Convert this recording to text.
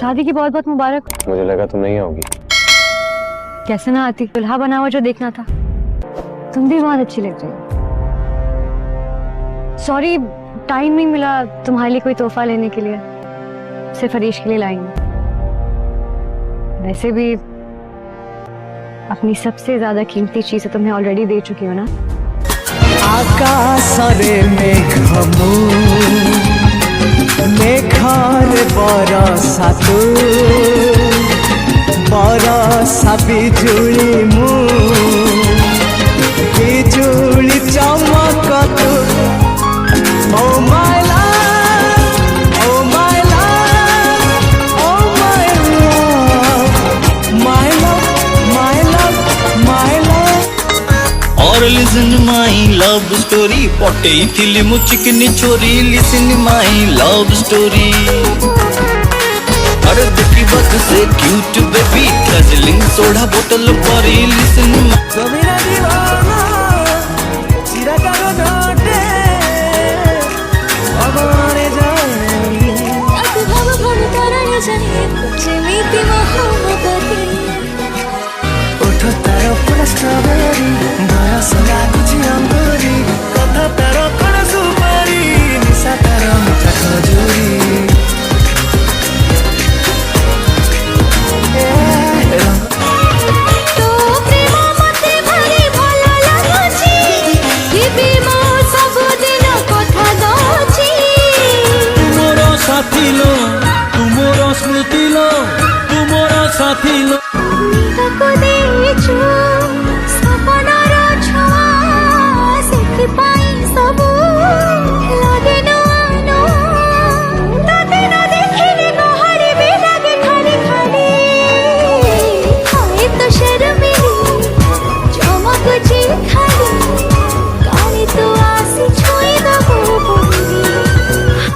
शादी की बहुत बहुत मुबारक। मुझे लगा तुम नहीं आओगी। कैसे ना आती, दुल्हा बना हुआ जो देखना था। तुम भी बहुत अच्छी लग रही हो। सॉरी, टाइम नहीं मिला तुम्हारे लिए कोई तोहफा लेने के लिए, सिर्फ हरीश के लिए लाएंगे। वैसे भी अपनी सबसे ज्यादा कीमती चीज तो तुम्हें ऑलरेडी दे चुकी हो ना। आकाशरे मेघमु मेघरे बरसा तू बरसा बिजुली मु बिजुली चमक तू। Oh my love, oh my love, oh my love, my love, my love, my love. और लिसन माई लव स्टोरी पटे थिली मु चिकनी छोरी। Listen my love story. अरे देखी बात से क्यूट बेबी दार्जिलिंग सोडा बोतल परी। लिसन जमीना दीवाना सिरा करो नोटे अबारे जानी aku भाव भर कराया जाने जेमिति मोहब्बती। ओठ तार पूरा स्ट्रॉबेरी बयस लागुची अंगूरी कथा तार कण सुपारी निशा तार मिठा खजूरी।